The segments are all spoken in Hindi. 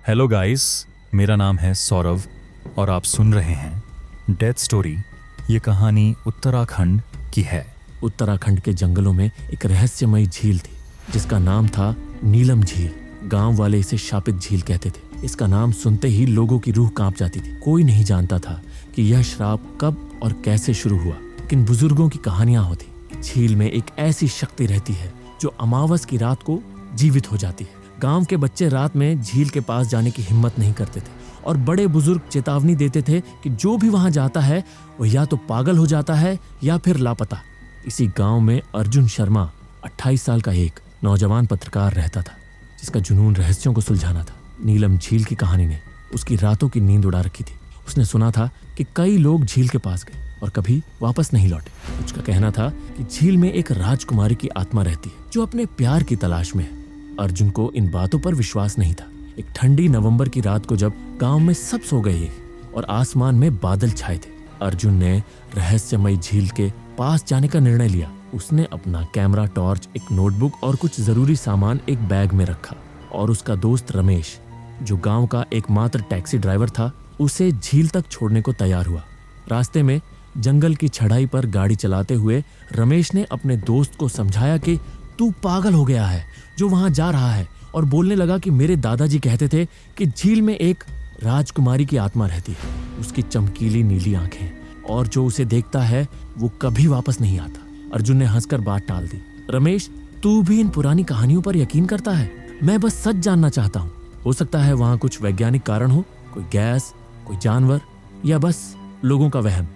हेलो गाइस, मेरा नाम है सौरभ और आप सुन रहे हैं डेथ स्टोरी। ये कहानी उत्तराखंड की है। उत्तराखंड के जंगलों में एक रहस्यमयी झील थी जिसका नाम था नीलम झील। गांव वाले इसे शापित झील कहते थे। इसका नाम सुनते ही लोगों की रूह कांप जाती थी। कोई नहीं जानता था कि यह श्राप कब और कैसे शुरू हुआ, लेकिन बुजुर्गों की कहानियां होती। झील में एक ऐसी शक्ति रहती है जो अमावस की रात को जीवित हो जाती है। गांव के बच्चे रात में झील के पास जाने की हिम्मत नहीं करते थे और बड़े बुजुर्ग चेतावनी देते थे कि जो भी वहां जाता है वो या तो पागल हो जाता है या फिर लापता। इसी गांव में अर्जुन शर्मा 28 साल का एक नौजवान पत्रकार रहता था जिसका जुनून रहस्यों को सुलझाना था। नीलम झील की कहानी ने उसकी रातों की नींद उड़ा रखी थी। उसने सुना था कि कई लोग झील के पास गए और कभी वापस नहीं लौटे। उसका कहना था कि झील में एक राजकुमारी की आत्मा रहती है जो अपने प्यार की तलाश में है। अर्जुन को इन बातों पर विश्वास नहीं था। एक ठंडी नवंबर की रात को जब गांव में सब सो गए और आसमान में बादल छाए थे, अर्जुन ने रहस्यमयी झील के पास जाने का निर्णय लिया। उसने अपना कैमरा, टॉर्च, एक नोटबुक और कुछ जरूरी सामान एक बैग में रखा और उसका दोस्त रमेश, जो गांव का एकमात्र टैक्सी ड्राइवर था, उसे झील तक छोड़ने को तैयार हुआ। रास्ते में जंगल की चढ़ाई पर गाड़ी चलाते हुए रमेश ने अपने दोस्त को समझाया कि तू पागल हो गया है जो वहां जा रहा है, और बोलने लगा कि मेरे दादाजी कहते थे कि झील में एक राजकुमारी की आत्मा रहती है। उसकी चमकीली नीली आंखें और जो उसे देखता है वो कभी वापस नहीं आता। अर्जुन ने हंसकर बात टाल दी। रमेश, तू भी इन पुरानी कहानियों पर यकीन करता है? मैं बस सच जानना चाहता हूँ। हो सकता है वहां कुछ वैज्ञानिक कारण हो, कोई गैस, कोई जानवर, या बस लोगों का वहम।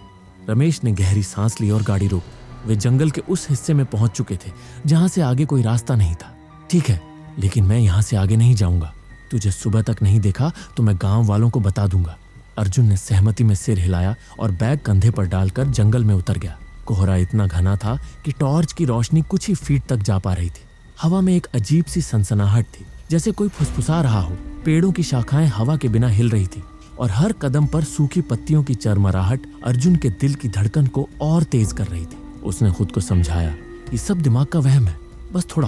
रमेश ने गहरी सांस ली और गाड़ी रोक। वे जंगल के उस हिस्से में पहुंच चुके थे जहां से आगे कोई रास्ता नहीं था। ठीक है, लेकिन मैं यहां से आगे नहीं जाऊंगा। तुझे सुबह तक नहीं देखा तो मैं गांव वालों को बता दूंगा। अर्जुन ने सहमति में सिर हिलाया और बैग कंधे पर डालकर जंगल में उतर गया। कोहरा इतना घना था कि टॉर्च की रोशनी कुछ ही फीट तक जा पा रही थी। हवा में एक अजीब सी सनसनाहट थी, जैसे कोई फुसफुसा रहा हो। पेड़ों की शाखाएं हवा के बिना हिल रही थी और हर कदम पर सूखी पत्तियों की चरमराहट अर्जुन के दिल की धड़कन को और तेज कर रही थी। उसने खुद को समझाया, ये सब दिमाग का वहम है, बस थोड़ा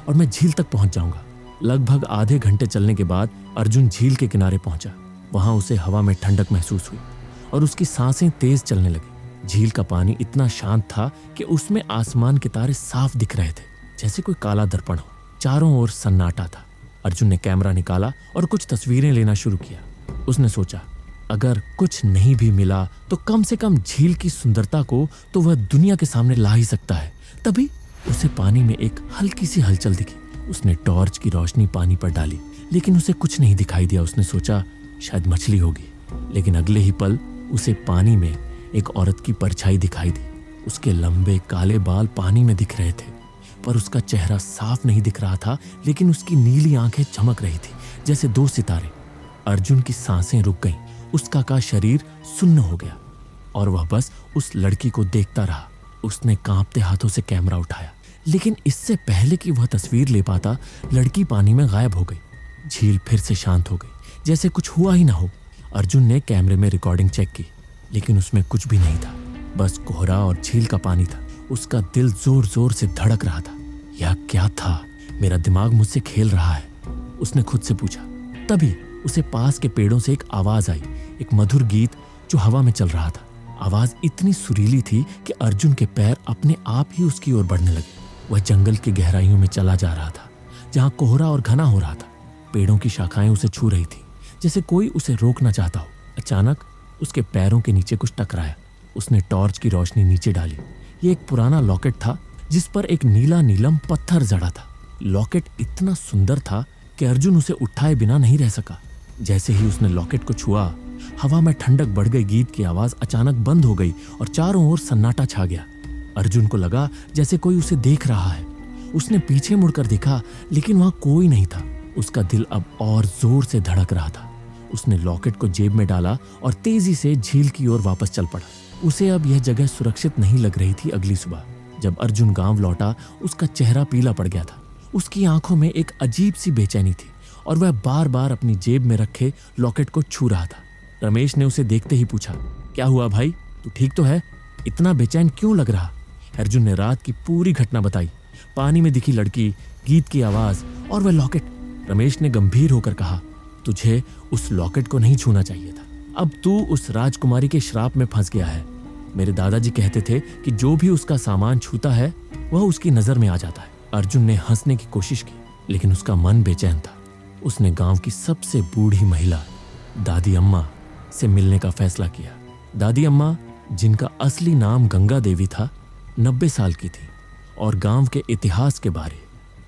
और मैं झील तक पहुंच जाऊंगा। लगभग आधे घंटे चलने के बाद अर्जुन झील के किनारे पहुंचा। वहां उसे हवा में ठंडक महसूस हुई और उसकी सांसें तेज चलने लगी। झील का पानी इतना शांत था कि उसमें आसमान के तारे साफ दिख रहे थे, जैसे कोई काला दर्पण हो। चारों ओर सन्नाटा था। अर्जुन ने कैमरा निकाला और कुछ तस्वीरें लेना शुरू किया। उसने सोचा, अगर कुछ नहीं भी मिला तो कम से कम झील की सुंदरता को तो वह दुनिया के सामने ला ही सकता है। तभी उसे पानी में एक हल्की सी हलचल दिखी। उसने टॉर्च की रोशनी पानी पर डाली, लेकिन उसे कुछ नहीं दिखाई दिया। उसने सोचा शायद मछली होगी, लेकिन अगले ही पल उसे पानी में एक औरत की परछाई दिखाई दी। उसके लंबे काले बाल पानी में दिख रहे थे, पर उसका चेहरा साफ नहीं दिख रहा था, लेकिन उसकी नीली आंखें चमक रही थी जैसे दो सितारे। अर्जुन की सांसें रुक गईं, उसका का शरीर सुन्न हो गया और वह बस उस लड़की को देखता रहा। उसने कांपते हाथों से कैमरा उठाया, लेकिन इससे पहले कि वह तस्वीर ले पाता, लड़की पानी में गायब हो गई। झील फिर से शांत हो गई, जैसे कुछ हुआ ही ना हो। अर्जुन ने कैमरे में रिकॉर्डिंग चेक की, लेकिन उसमें कुछ भी नहीं था, बस कोहरा और झील का पानी था। उसका दिल जोर जोर से धड़क रहा था। यह क्या था? मेरा दिमाग मुझसे खेल रहा है, उसने खुद से पूछा। तभी उसे पास के पेड़ों से एक आवाज आई, एक मधुर गीत जो हवा में चल रहा था। आवाज इतनी सुरीली थी कि अर्जुन के पैर अपने आप ही उसकी ओर बढ़ने लगे। वह जंगल की गहराइयों में चला जा रहा था, जहां कोहरा और घना हो रहा था। पेड़ों की शाखाएं उसे छू रही थी, जैसे कोई उसे रोकना चाहता हो। अचानक उसके पैरों के नीचे कुछ टकराया। उसने टॉर्च की रोशनी नीचे डाली। ये एक पुराना लॉकेट था जिस पर एक नीला नीलम पत्थर जड़ा था। लॉकेट इतना सुंदर था कि अर्जुन उसे उठाए बिना नहीं रह सका। जैसे ही उसने लॉकेट को छुआ, हवा में ठंडक बढ़ गई। गीत की आवाज अचानक बंद हो गई और चारों ओर सन्नाटा छा गया। अर्जुन को लगा जैसे कोई उसे देख रहा है। उसने पीछे मुड़कर देखा, लेकिन वहां कोई नहीं था। उसका दिल अब और जोर से धड़क रहा था। उसने लॉकेट को जेब में डाला और तेजी से झील की ओर वापस चल पड़ा। उसे अब यह जगह सुरक्षित नहीं लग रही थी। अगली सुबह जब अर्जुन गांव लौटा, उसका चेहरा पीला पड़ गया था। उसकी आंखों में एक अजीब सी बेचैनी थी और वह बार बार अपनी जेब में रखे लॉकेट को छू रहा था। रमेश ने उसे देखते ही पूछा, क्या हुआ भाई, तू ठीक तो है? इतना बेचैन क्यों लग रहा? अर्जुन ने रात की पूरी घटना बताई। पानी में दिखी लड़की, गीत की आवाज और वह लॉकेट। रमेश ने गंभीर होकर कहा, तुझे उस लॉकेट को नहीं छूना चाहिए था। अब तू उस राजकुमारी के श्राप में फंस गया है। मेरे दादाजी कहते थे कि जो भी उसका सामान छूता है वह उसकी नजर में आ जाता है। अर्जुन ने हंसने की कोशिश की, लेकिन उसका मन बेचैन था। उसने गांव की सबसे बूढ़ी महिला दादी अम्मा से मिलने का फैसला किया। दादी अम्मा, जिनका असली नाम गंगा देवी था, 90 साल की थी और गांव के इतिहास के बारे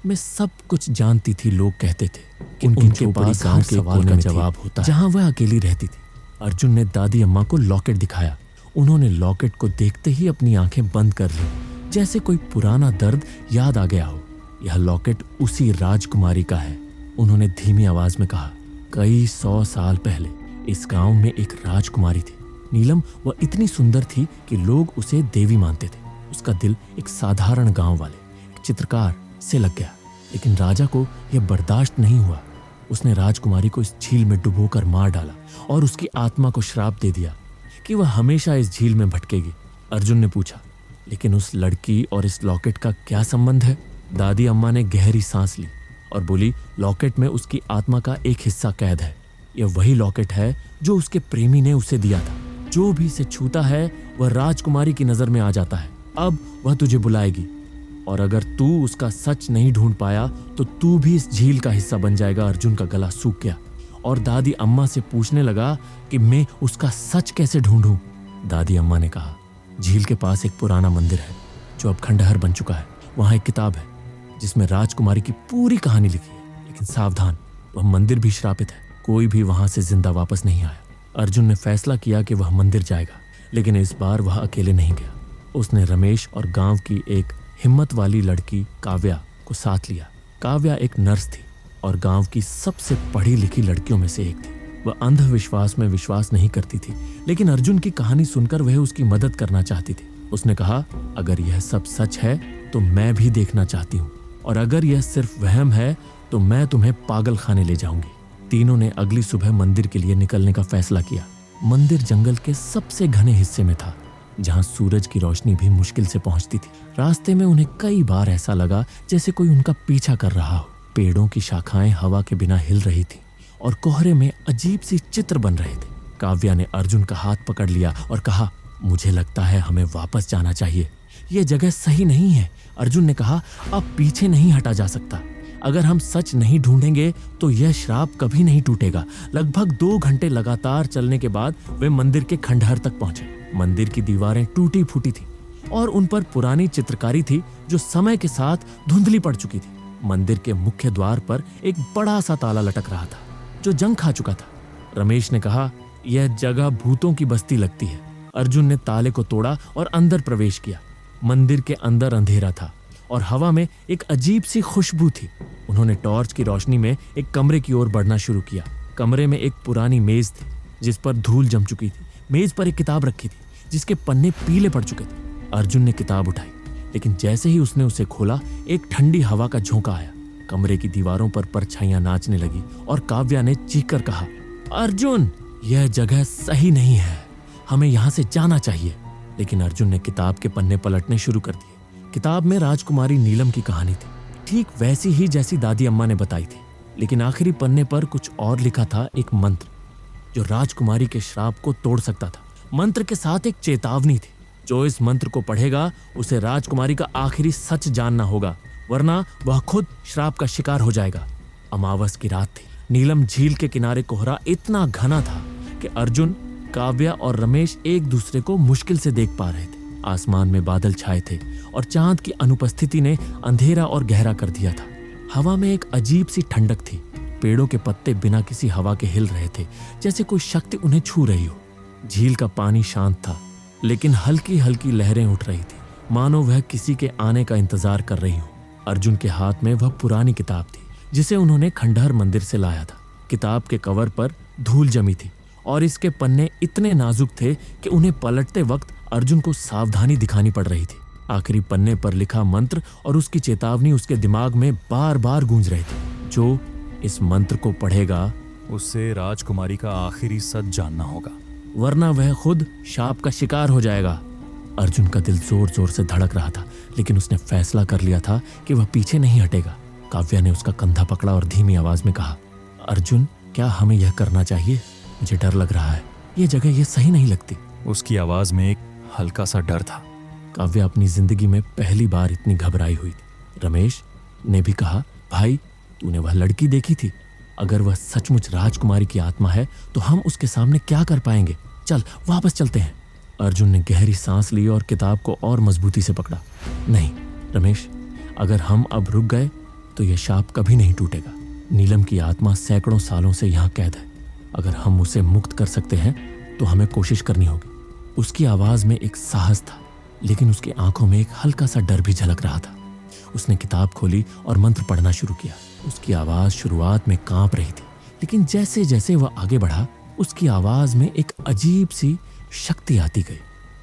में सब कुछ जानती थी। लोग कहते थे कि उनके पास गांव के सवाल का जवाब होता है जहां वह अकेली रहती थी। अर्जुन ने दादी अम्मा को लॉकेट दिखाया। उन्होंने लॉकेट को देखते ही अपनी आंखें बंद कर ली, जैसे कोई पुराना दर्द याद आ गया हो। यह लॉकेट उसी राजकुमारी का है, उन्होंने धीमी आवाज में कहा। कई 100 साल पहले इस गांव में एक राजकुमारी थी, नीलम। वह इतनी सुंदर थी कि लोग उसे देवी मानते थे। उसका दिल एक साधारण गांव वाले एक चित्रकार से लग गया, लेकिन राजा को यह बर्दाश्त नहीं हुआ। उसने राजकुमारी को इस झील में डुबोकर मार डाला और उसकी आत्मा को श्राप दे दिया कि वह हमेशा इस झील में भटकेगी। अर्जुन ने पूछा, लेकिन उस लड़की और इस लॉकेट का क्या संबंध है? दादी अम्मा ने गहरी सांस ली और बोली, लॉकेट में उसकी आत्मा का एक हिस्सा कैद है। यह वही लॉकेट है जो उसके प्रेमी ने उसे दिया था। जो भी इसे छूता है वह राजकुमारी की नजर में आ जाता है। अब वह तुझे बुलाएगी और अगर तू उसका सच नहीं ढूंढ पाया तो तू भी इस झील का हिस्सा बन जाएगा। अर्जुन का गला सूख गया और दादी अम्मा से पूछने लगा कि मैं उसका सच कैसे ढूंढूं? दादी अम्मा ने कहा, झील के पास एक पुराना मंदिर है जो अब खंडहर बन चुका है। वहां एक किताब है जिसमें राजकुमारी की पूरी कहानी लिखी है, लेकिन सावधान, वह मंदिर भी श्रापित है। कोई भी वहां से जिंदा वापस नहीं आया। अर्जुन ने फैसला किया कि वह मंदिर जाएगा, लेकिन इस बार वह अकेले नहीं गया। उसने रमेश और गांव की एक हिम्मत वाली लड़की काव्या को साथ लिया। काव्या एक नर्स थी और गांव की सबसे पढ़ी लिखी लड़कियों में से एक थी। वह अंधविश्वास में विश्वास नहीं करती थी, लेकिन अर्जुन की कहानी सुनकर वह उसकी मदद करना चाहती थी। उसने कहा, अगर यह सब सच है तो मैं भी देखना चाहती हूँ, और अगर यह सिर्फ वहम है तो मैं तुम्हें पागल खाने ले जाऊंगी। तीनों ने अगली सुबह मंदिर के लिए निकलने का फैसला किया। मंदिर जंगल के सबसे घने हिस्से में था, जहां सूरज की रोशनी भी मुश्किल से पहुंचती थी। रास्ते में उन्हें कई बार ऐसा लगा जैसे कोई उनका पीछा कर रहा हो। पेड़ों की शाखाएं हवा के बिना हिल रही थी और कोहरे में अजीब सी चित्र बन रहे थे। काव्या ने अर्जुन का हाथ पकड़ लिया और कहा, मुझे लगता है हमें वापस जाना चाहिए। यह जगह सही नहीं है। अर्जुन ने कहा, अब पीछे नहीं हटा जा सकता। अगर हम सच नहीं ढूंढेंगे तो यह श्राप कभी नहीं टूटेगा। लगभग 2 घंटे लगातार चलने के बाद वे मंदिर के खंडहर तक पहुंचे। मंदिर की दीवारें टूटी फूटी थी और उन पर पुरानी चित्रकारी थी जो समय के साथ धुंधली पड़ चुकी थी। मंदिर के मुख्य द्वार पर एक बड़ा सा ताला लटक रहा था जो जंग खा चुका था। रमेश ने कहा, यह जगह भूतों की बस्ती लगती है। अर्जुन ने ताले को तोड़ा और अंदर प्रवेश किया। मंदिर के अंदर अंधेरा था और हवा में एक अजीब सी खुशबू थी। उन्होंने टॉर्च की रोशनी में एक कमरे की ओर बढ़ना शुरू किया। कमरे में एक पुरानी मेज थी जिस पर धूल जम चुकी थी। मेज पर एक किताब रखी थी जिसके पन्ने पीले पड़ चुके थे। अर्जुन ने किताब उठाई, लेकिन जैसे ही उसने उसे खोला, एक ठंडी हवा का झोंका आया। कमरे की दीवारों पर परछाइयां नाचने लगी और काव्या ने चीखकर कहा, अर्जुन, यह जगह सही नहीं है, हमें यहाँ से जाना चाहिए। लेकिन अर्जुन ने किताब के पन्ने पलटने शुरू कर दिए। किताब में राजकुमारी नीलम की कहानी थी, ठीक वैसी ही जैसी दादी अम्मा ने बताई थी, लेकिन आखिरी पन्ने पर कुछ और लिखा था, एक मंत्र जो राजकुमारी के श्राप को तोड़ सकता था। मंत्र के साथ एक चेतावनी थी, जो इस मंत्र को पढ़ेगा उसे राजकुमारी का आखिरी सच जानना होगा, वरना वह खुद श्राप का शिकार हो जाएगा। अमावस की रात थी। नीलम झील के किनारे कोहरा इतना घना था कि अर्जुन, काव्या और रमेश एक दूसरे को मुश्किल से देख पा रहे थे। आसमान में बादल छाए थे और चांद की अनुपस्थिति ने अंधेरा और गहरा कर दिया था। हवा में एक अजीब सी ठंडक थी। पेड़ों के पत्ते बिना किसी हवा के हिल रहे थे, जैसे कोई शक्ति उन्हें छू रही हो। झील का पानी शांत था, लेकिन हल्की हल्की लहरें उठ रही थी, मानो वह किसी के आने का इंतजार कर रही हो। अर्जुन के हाथ में वह पुरानी किताब थी जिसे उन्होंने खंडहर मंदिर से लाया था। किताब के कवर पर धूल जमी थी और इसके पन्ने इतने नाजुक थे कि उन्हें पलटते वक्त अर्जुन को सावधानी दिखानी पड़ रही थी। आखिरी पन्ने पर लिखा मंत्र और उसकी चेतावनी उसके दिमाग में बार बार गूंज रहे थे। जो इस मंत्र को पढ़ेगा उससे राजकुमारी का आखिरी सच जानना होगा, वरना वह खुद शाप का शिकार हो जाएगा। अर्जुन का दिल जोर जोर से धड़क रहा था, लेकिन उसने फैसला कर लिया था कि वह पीछे नहीं हटेगा। काव्या ने उसका कंधा पकड़ा और धीमी आवाज में कहा, अर्जुन, क्या हमें यह करना चाहिए? मुझे डर लग रहा है, ये जगह ये सही नहीं लगती। उसकी आवाज में एक हल्का सा डर था। काव्या अपनी जिंदगी में पहली बार इतनी घबराई हुई थी। रमेश ने भी कहा, भाई तूने वह लड़की देखी थी? अगर वह सचमुच राजकुमारी की आत्मा है तो हम उसके सामने क्या कर पाएंगे? चल वापस चलते हैं। अर्जुन ने गहरी सांस ली और किताब को और मजबूती से पकड़ा। नहीं रमेश, अगर हम अब रुक गए तो यह शाप कभी नहीं टूटेगा। नीलम की आत्मा सैकड़ों सालों से यहाँ कैद है। अगर हम उसे मुक्त कर सकते हैं तो हमें कोशिश करनी होगी। उसकी आवाज में एक साहस था, लेकिन उसकी आंखों में एक हल्का सा डर भी झलक रहा था। उसने किताब खोली और मंत्र पढ़ना शुरू किया। उसकी आवाज शुरुआत में कांप रही थी, लेकिन जैसे जैसे वह आगे बढ़ा उसकी आवाज में एक अजीब सी शक्ति आती गई।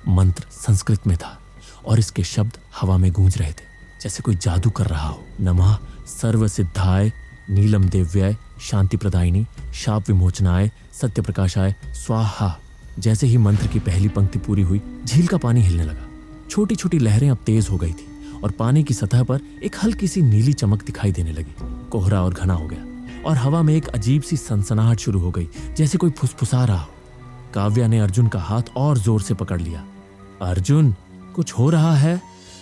मंत्र संस्कृत में था और इसके शब्द हवा में गूंज रहे थे, जैसे कोई जादू कर रहा हो। नमः सर्व सिद्धाय नीलम देव्याय शांति प्रदायिनी शाप विमोचनाय सत्य प्रकाशाय स्वाहा। जैसे ही मंत्र की पहली पंक्ति पूरी हुई, झील का पानी हिलने लगा। छोटी छोटी लहरें अब तेज हो गई थी और पानी की सतह पर एक हल्की सी नीली चमक दिखाई देने लगी। कोहरा और घना हो गया और हवा में एक अजीब सी सनसनाहट शुरू हो गई, जैसे कोई फुसफुसा रहा हो। काव्या ने अर्जुन का हाथ और जोर से पकड़ लिया। अर्जुन, कुछ हो रहा है?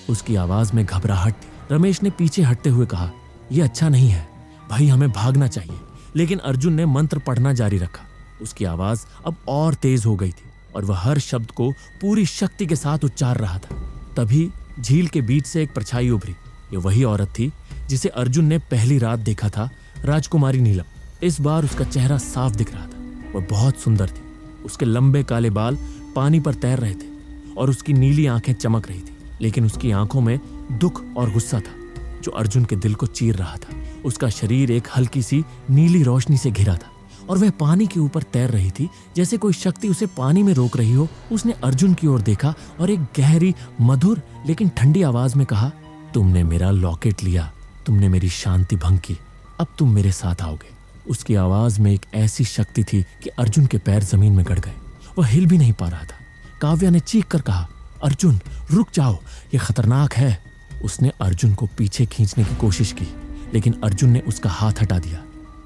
उसकी आवाज में घबराहट थी। रमेश ने पीछे हटते हुए कहा, यह अच्छा नहीं है भाई, हमें भागना चाहिए। लेकिन अर्जुन ने मंत्र पढ़ना जारी रखा। उसकी आवाज अब और तेज हो गई थी और वह हर शब्द को पूरी शक्ति के साथ उच्चार रहा था। तभी झील के बीच से एक परछाई उभरी। ये वही औरत थी जिसे अर्जुन ने पहली रात देखा था, राजकुमारी नीलम। इस बार उसका चेहरा साफ दिख रहा था। वह बहुत सुंदर थी। उसके लंबे काले बाल पानी पर तैर रहे थे और उसकी नीली आंखें चमक रही थी, लेकिन उसकी आंखों में दुख और गुस्सा था जो अर्जुन के दिल को चीर रहा था। उसका शरीर एक हल्की सी नीली रोशनी से घिरा था और वह पानी के ऊपर तैर रही थी, जैसे कोई शक्ति उसे पानी में रोक रही हो। उसने अर्जुन की ओर देखा और एक गहरी मधुर लेकिन ठंडी आवाज में कहा, तुमने मेरा लॉकेट लिया, तुमने मेरी शांति भंग की, अब तुम मेरे साथ आओगे। उसकी आवाज में एक ऐसी शक्ति थी कि अर्जुन के पैर जमीन में गड़ गए। वह हिल भी नहीं पा रहा था। काव्या ने चीख कर कहा, अर्जुन रुक जाओ, यह खतरनाक है। उसने अर्जुन को पीछे खींचने की कोशिश की, लेकिन अर्जुन ने उसका हाथ हटा दिया।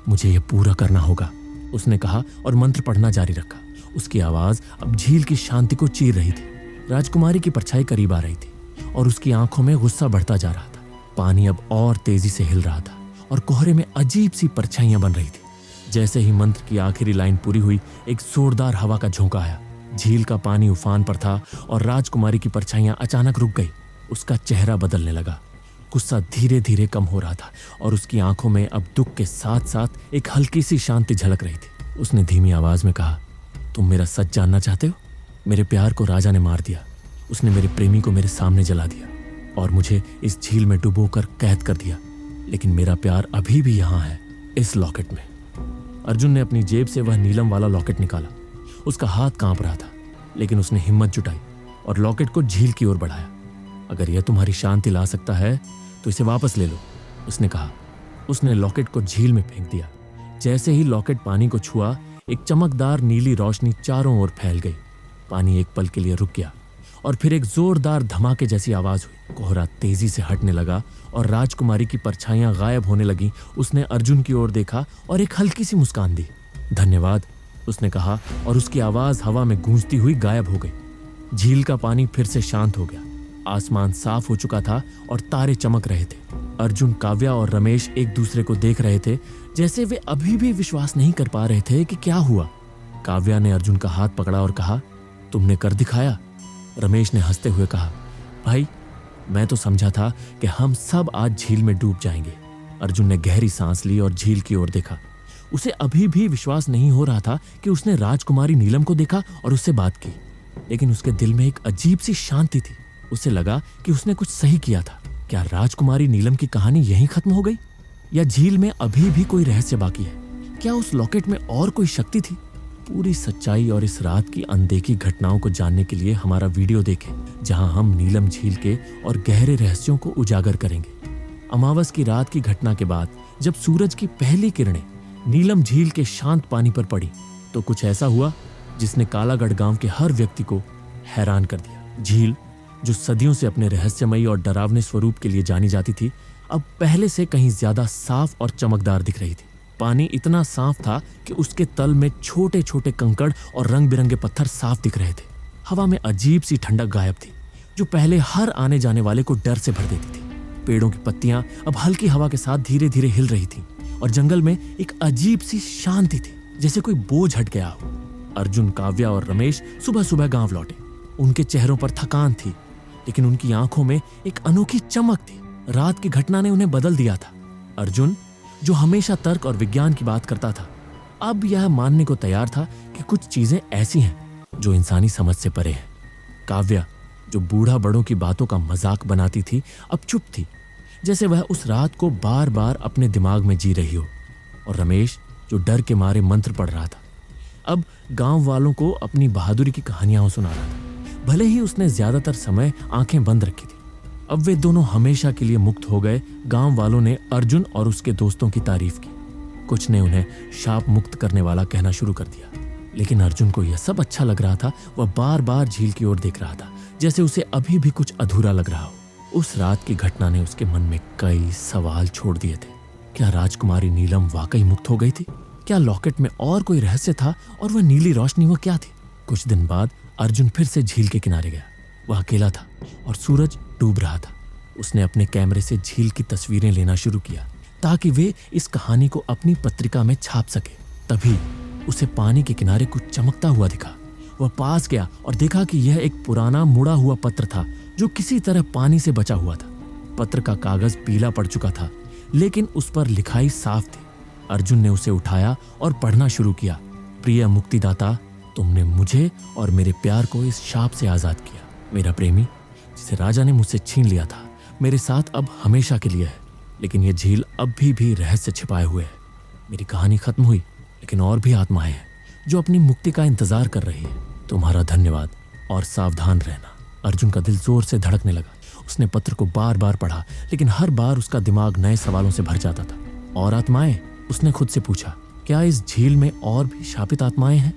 मुझे यह पूरा करना होगा, उसने कहा और मंत्र पढ़ना जारी रखा। उसकी आवाज अब झील की शांति को चीर रही थी। राजकुमारी की परछाई करीब आ रही थी और उसकी आंखों में गुस्सा बढ़ता जा रहा था। पानी अब और तेजी से हिल रहा था और कोहरे में अजीब सी परछाइयां बन रही थी। जैसे ही मंत्र की आखिरी लाइन पूरी हुई, एक जोरदार हवा का झोंका आया। झील का पानी उफान पर था और राजकुमारी की परछाइयां अचानक रुक गई। उसका चेहरा बदलने लगा। गुस्सा धीरे धीरे कम हो रहा था और उसकी आंखों में अब दुख के साथ साथ एक हल्की सी शांति झलक रही थी। उसने धीमी आवाज में कहा, तुम मेरा सच जानना चाहते हो? मेरे प्यार को राजा ने मार दिया। उसने मेरे प्रेमी को मेरे सामने जला दिया और मुझे इस झील में डुबोकर कैद कर दिया, लेकिन मेरा प्यार अभी भी यहाँ है, इस लॉकेट में। अर्जुन ने अपनी जेब से वह नीलम वाला लॉकेट निकाला। उसका हाथ कांप रहा था, लेकिन उसने हिम्मत जुटाई और लॉकेट को झील की ओर बढ़ाया। अगर यह तुम्हारी शांति ला सकता है तो इसे वापस ले लो, उसने कहा। उसने लॉकेट को झील में फेंक दिया। जैसे ही लॉकेट पानी को छुआ, एक चमकदार नीली रोशनी चारों ओर फैल गई। पानी एक पल के लिए रुक गया और फिर एक जोरदार धमाके जैसी आवाज हुई। कोहरा तेजी से हटने लगा और राजकुमारी की परछाइयां गायब होने लगी। उसने अर्जुन की ओर देखा और एक हल्की सी मुस्कान दी। धन्यवाद, उसने कहा और उसकी आवाज हवा में गूंजती हुई गायब हो गई। झील का पानी फिर से शांत हो गया। आसमान साफ हो चुका था और तारे चमक रहे थे। अर्जुन, काव्या और रमेश एक दूसरे को देख रहे थे, जैसे वे अभी भी विश्वास नहीं कर पा रहे थे कि क्या हुआ। काव्या ने अर्जुन का हाथ पकड़ा और कहा, तुमने कर दिखाया। रमेश ने हंसते हुए कहा, भाई मैं तो समझा था कि हम सब आज झील में डूब जाएंगे। अर्जुन ने गहरी सांस ली और झील की ओर देखा। उसे अभी भी विश्वास नहीं हो रहा था कि उसने राजकुमारी नीलम को देखा और उससे बात की, लेकिन उसके दिल में एक अजीब सी शांति थी। उसे लगा कि उसने कुछ सही किया था। क्या राजकुमारी नीलम की कहानी यहीं खत्म हो गई, या झील में अभी भी कोई रहस्य बाकी है? क्या उस लॉकेट में और कोई शक्ति थी? पूरी सच्चाई और इस रात की अनदेखी घटनाओं को जानने के लिए हमारा वीडियो देखें, जहां हम नीलम झील के और गहरे रहस्यों को उजागर करेंगे। अमावस की रात की घटना के बाद जब सूरज की पहली किरणें नीलम झील के शांत पानी पर पड़ी, तो कुछ ऐसा हुआ जिसने कालागढ़ गांव के हर व्यक्ति को हैरान कर दिया। झील, जो सदियों से अपने रहस्यमयी और डरावने स्वरूप के लिए जानी जाती थी, अब पहले से कहीं ज्यादा साफ और चमकदार दिख रही थी। पानी इतना साफ था कि उसके तल में छोटे छोटे कंकड़ और रंग बिरंगे पत्थर साफ दिख रहे थे। हवा में अजीब सी ठंडक गायब थी जो पहले हर आने जाने वाले को डर से भर देती थी। पेड़ों की पत्तियां अब हल्की हवा के साथ धीरे धीरे हिल रही थी और जंगल में एक अजीब सी शांति थी, जैसे कोई बोझ हट गया हो। अर्जुन, काव्या और रमेश सुबह सुबह गांव लौटे। उनके चेहरों पर थकान थी, लेकिन उनकी आंखों में एक अनोखी चमक थी। रात की घटना ने उन्हें बदल दिया था। अर्जुन, जो हमेशा तर्क और विज्ञान की बात करता था, अब यह मानने को तैयार था कि कुछ चीजें ऐसी हैं जो इंसानी समझ से परे हैं। काव्या, जो बूढ़ा बड़ों की बातों का मजाक बनाती थी, अब चुप थी, जैसे वह उस रात को बार बार अपने दिमाग में जी रही हो। और रमेश, जो डर के मारे मंत्र पढ़ रहा था, अब गांव वालों को अपनी बहादुरी की कहानियां सुना रहा था। भले ही उसने ज्यादातर समय आंखें बंद रखी थी। अब वे दोनों हमेशा के लिए मुक्त हो गए। गांव वालों ने अर्जुन और उसके दोस्तों की तारीफ की। कुछ ने उन्हें शाप मुक्त करने वाला कहना शुरू कर दिया, लेकिन अर्जुन को यह सब अच्छा लग रहा था। वह बार बार झील की ओर देख रहा था, जैसे उसे अभी भी कुछ अधूरा लग रहा हो। उस रात की घटना ने उसके मन में कई सवाल छोड़ दिए थे। क्या राजकुमारी नीलम वाकई मुक्त हो गई थी? क्या लॉकेट में और कोई रहस्य था? और वह नीली रोशनी वो क्या थी? कुछ दिन बाद अर्जुन फिर से झील के किनारे गया। वह अकेला था और सूरज डूब रहा था। उसने अपने कैमरे से झील की तस्वीरें लेना शुरू किया ताकि वे इस कहानी को अपनी पत्रिका में छाप सके। तभी उसे पानी के किनारे कुछ चमकता हुआ दिखा। वह पास गया और देखा कि यह एक पुराना मुड़ा हुआ पत्र था जो किसी तरह पानी से बचा हुआ था। पत्र का कागज पीला पड़ चुका था, लेकिन उस पर लिखाई साफ थी। अर्जुन ने उसे उठाया और पढ़ना शुरू किया। प्रिय मुक्तिदाता, तुमने मुझे और मेरे प्यार को इस शाप से आजाद किया। मेरा प्रेमी, जिसे राजा ने मुझसे छीन लिया था, मेरे साथ अब हमेशा के लिए है। लेकिन यह झील अब भी रहस्य छिपाए हुए है। मेरी कहानी खत्म हुई, लेकिन और भी आत्माएं हैं जो अपनी मुक्ति का इंतजार कर रही है। तुम्हारा धन्यवाद और सावधान रहना। अर्जुन का दिल जोर से धड़कने लगा। उसने पत्र को बार बार पढ़ा, लेकिन हर बार उसका दिमाग नए सवालों से भर जाता था। और आत्माएं? उसने खुद से पूछा, क्या इस झील में और भी शापित आत्माएं हैं?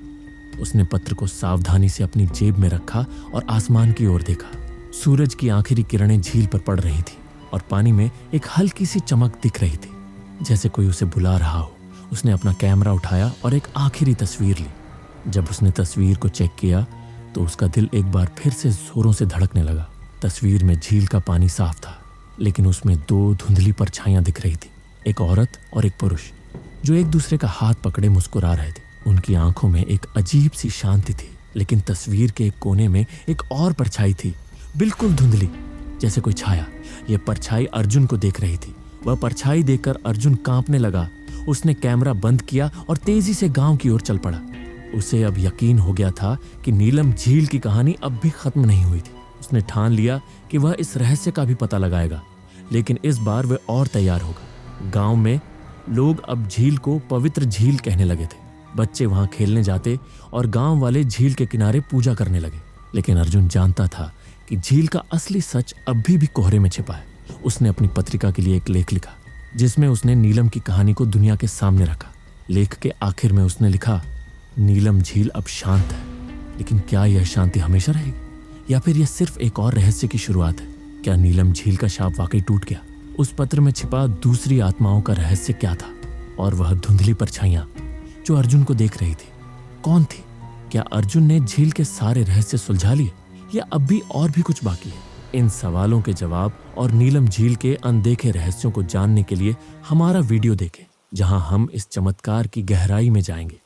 उसने पत्र को सावधानी से अपनी जेब में रखा और आसमान की ओर देखा। सूरज की आखिरी किरणें झील पर पड़ रही थी और पानी में एक हल्की सी चमक दिख रही थी, जैसे कोई उसे बुला रहा हो। उसने अपना कैमरा उठाया और एक आखिरी तस्वीर ली। जब उसने तस्वीर को चेक किया तो उसका दिल एक बार फिर से जोरों से धड़कने लगा। तस्वीर में झील का पानी साफ था, लेकिन उसमें दो धुंधली परछाइयां दिख रही थी, एक औरत और एक पुरुष, जो एक दूसरे का हाथ पकड़े मुस्कुरा रहे थे। उनकी आंखों में एक अजीब सी शांति थी, लेकिन तस्वीर के एक कोने में एक और परछाई थी, बिल्कुल धुंधली, जैसे कोई छाया। यह परछाई अर्जुन को देख रही थी। वह परछाई देखकर अर्जुन कांपने लगा। उसने कैमरा बंद किया और तेजी से गांव की ओर चल पड़ा। उसे अब यकीन हो गया था कि नीलम झील की कहानी अब भी खत्म नहीं हुई थी। उसने ठान लिया कि वह इस रहस्य का भी पता लगाएगा, लेकिन इस बार वह और तैयार होगा। गांव में लोग अब झील को पवित्र झील कहने लगे थे। बच्चे वहां खेलने जाते और गांव वाले झील के किनारे पूजा करने लगे। लेकिन अर्जुन जानता था कि झील का असली सच अभी भी कोहरे में छिपा है। उसने अपनी पत्रिका के लिए एक लेख लिखा, जिसमें उसने नीलम की कहानी को दुनिया के सामने रखा। लेख के आखिर में उसने लिखा, नीलम झील अब शांत है, लेकिन क्या यह शांति हमेशा रहेगी, या फिर यह सिर्फ एक और रहस्य की शुरुआत है? क्या नीलम झील का शाप वाकई टूट गया? उस पत्र में छिपा दूसरी आत्माओं का रहस्य क्या था? और वह धुंधली परछाइयां जो अर्जुन को देख रही थी, कौन थी? क्या अर्जुन ने झील के सारे रहस्य सुलझा लिए, या अब भी और भी कुछ बाकी है? इन सवालों के जवाब और नीलम झील के अनदेखे रहस्यों को जानने के लिए हमारा वीडियो देखें, जहां हम इस चमत्कार की गहराई में जाएंगे।